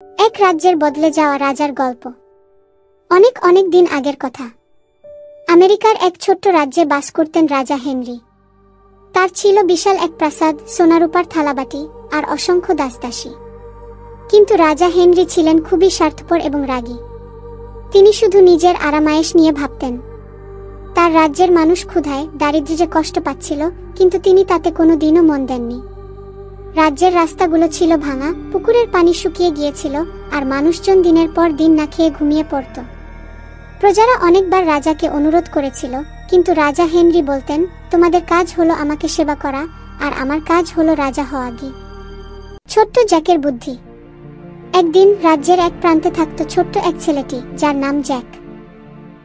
এক রাজ্যের বদলে যাওয়া রাজার গল্প। অনেক অনেক দিন আগের কথা। আমেরিকার এক ছোট্ট রাজ্যে বাস করতেন রাজা হেনরি। তার ছিল বিশাল এক প্রাসাদ, সোনারূপার থালাবাটি আর অসংখ্য দাসদাসী। কিন্তু রাজা হেনরি ছিলেন খুবই স্বার্থপর এবং রাগী। তিনি শুধু নিজের আরামায়েশ নিয়ে ভাবতেন। তার রাজ্যের মানুষ ক্ষুধায় দারিদ্র্যে কষ্ট পাচ্ছিল, কিন্তু তিনি তাতে কোনো দিনও মন দেননি। রাজ্যের রাস্তাগুলো ছিল ভাঙা, পুকুরের পানি শুকিয়ে গিয়েছিল, আর মানুষজন দিনের পর দিন না খেয়ে ঘুমিয়ে পড়ত। প্রজারা অনেকবার রাজাকে অনুরোধ করেছিল, কিন্তু রাজা হেনরি বলতেন, তোমাদের কাজ হলো আমাকে সেবা করা, আর আমার কাজ হলো রাজা হওয়া। ছোট্ট জ্যাকের বুদ্ধি। একদিন রাজ্যের এক প্রান্তে থাকত ছোট্ট এক ছেলেটি, যার নাম জ্যাক।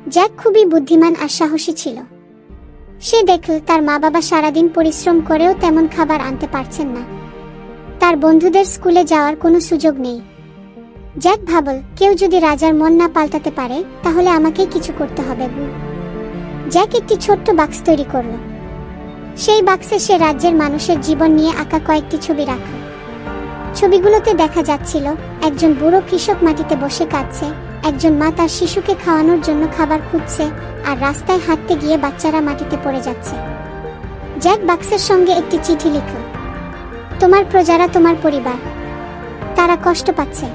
জ্যাক খুবই বুদ্ধিমান আর সাহসী ছিল। সে দেখল তার মা বাবা সারাদিন পরিশ্রম করেও তেমন খাবার আনতে পারছেন না। তার বন্ধুদের স্কুলে যাওয়ার কোনো সুযোগ নেই। জ্যাক ভাবল, কেউ যদি রাজার মন না পাল্টাতে পারে, তাহলে আমাকেই কিছু করতে হবে। জ্যাক একটি ছোট্ট বাক্স তৈরি করল। সেই বাক্সে সে রাজ্যের মানুষের জীবন নিয়ে আঁকা কয়েকটি ছবি রাখল। ছবিগুলোতে দেখা যাচ্ছিল একজন বুড়ো কৃষক মাটিতে বসে কাঁদছে, একজন মা তার শিশুকে খাওয়ানোর জন্য খাবার খুঁজছে, আর রাস্তায় হাঁটতে গিয়ে বাচ্চারা মাটিতে পড়ে যাচ্ছে। জ্যাক বাক্সের সঙ্গে একটি চিঠি লিখল, তোমার প্রজারা তোমার পরিবার, তারা কষ্ট পাচ্ছে,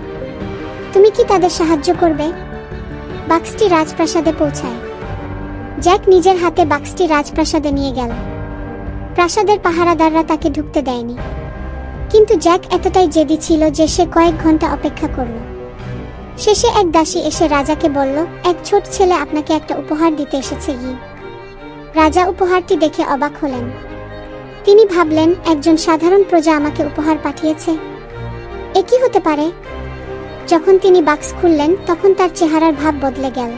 তুমি কি তাদের সাহায্য করবে? বাক্সটি রাজপ্রাসাদে পৌঁছায়। জ্যাক নিজের হাতে বাক্সটি রাজপ্রাসাদে নিয়ে গেল। প্রাসাদের পাহারাদাররা তাকে ঢুকতে দেয়নি, কিন্তু জ্যাক এতটাই জেদি ছিল যে সে কয়েক ঘন্টা অপেক্ষা করল। শেষে এক দাসী এসে রাজাকে বলল, এক ছোট ছেলে আপনাকে একটা উপহার দিতে এসেছে। রাজা উপহারটি দেখে অবাক হলেন। তিনি ভাবলেন, একজন সাধারণ প্রজা আমাকে উপহার পাঠিয়েছে, এ কি হতে পারে? যখন তিনি বাক্স খুললেন, তখন তার চেহারার ভাব বদলে গেল।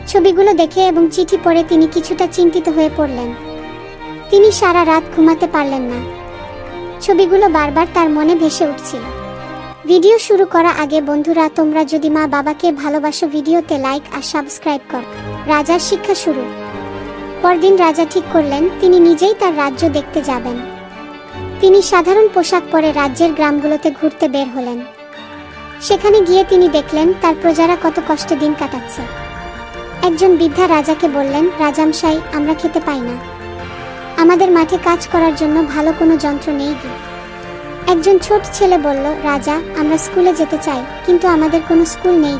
ছবিগুলো দেখে এবং চিঠি পড়ে তিনি কিছুটা চিন্তিত হয়ে পড়লেন। তিনি সারা রাত ঘুমাতে পারলেন না। ছবিগুলো বারবার তার মনে ভেসে উঠছিল। ভিডিও শুরু করা আগে বন্ধুরা, তোমরা যদি মা বাবাকে ভালোবাসো, ভিডিওতে লাইক আর সাবস্ক্রাইব কর। রাজার শিক্ষা শুরু। পরদিন রাজা ঠিক করলেন তিনি নিজেই তার রাজ্য দেখতে যাবেন। তিনি সাধারণ পোশাক পরে রাজ্যের গ্রামগুলোতে ঘুরতে বের হলেন। সেখানে গিয়ে তিনি দেখলেন তার প্রজারা কত কষ্টে দিন কাটাচ্ছে। একজন বৃদ্ধা রাজাকে বললেন, রাজামশাই, আমরা খেতে পাই না, আমাদের মাঠে কাজ করার জন্য ভালো কোনো যন্ত্র নেই। একজন ছোট ছেলে বলল, রাজা, আমরা স্কুলে যেতে চাই, কিন্তু আমাদের কোনো স্কুল নেই।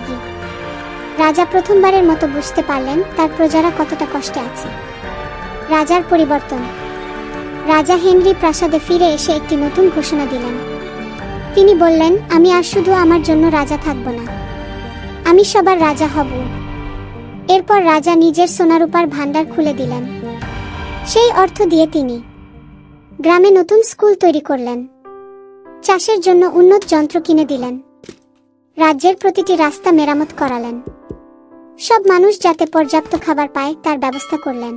রাজা প্রথমবারের মতো বুঝতে পারলেন তার প্রজারা কতটা কষ্টে আছে। রাজার পরিবর্তন। রাজা হেনরি প্রাসাদে ফিরে এসে একটি নতুন ঘোষণা দিলেন। তিনি বললেন, আমি আর শুধু আমার জন্য রাজা থাকব না, আমি সবার রাজা হব। এরপর রাজা নিজের সোনারূপার ভান্ডার খুলে দিলেন। সেই অর্থ দিয়ে তিনি গ্রামে নতুন স্কুল তৈরি করলেন, চাষের জন্য উন্নত যন্ত্র কিনে দিলেন, রাজ্যের প্রতিটি রাস্তা মেরামত করালেন, সব মানুষ যাতে পর্যাপ্ত খাবার পায় তার ব্যবস্থা করলেন।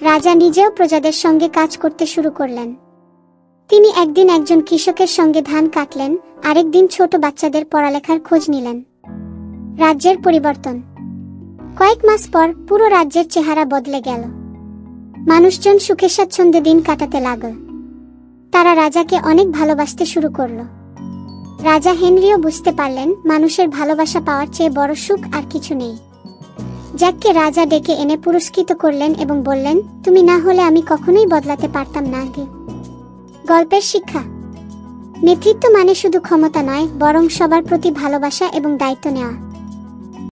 রাজা নিজেও প্রজাদের সঙ্গে কাজ করতে শুরু করলেন। তিনি একদিন একজন কৃষকের সঙ্গে ধান কাটলেন, আরেকদিন ছোট বাচ্চাদের পড়ালেখার খোঁজ নিলেন। রাজ্যের পরিবর্তন। কয়েক মাস পর পুরো রাজ্যের চেহারা বদলে গেল। মানুষজন সুখে স্বাচ্ছন্দ্যে দিন কাটাতে লাগল। তারা রাজাকে অনেক ভালোবাসতে শুরু করল। রাজা হেনরিও বুঝতে পারলেন মানুষের ভালোবাসা পাওয়ার চেয়ে বড় সুখ আর কিছু নেই। জ্যাককে রাজা ডেকে এনে পুরস্কৃত করলেন এবং বললেন, তুমি না হলে আমি কখনোই বদলাতে পারতাম না। গল্পের শিক্ষা। নেতৃত্ব মানে শুধু ক্ষমতা নয়, বরং সবার প্রতি ভালোবাসা এবং দায়িত্ব নেওয়া।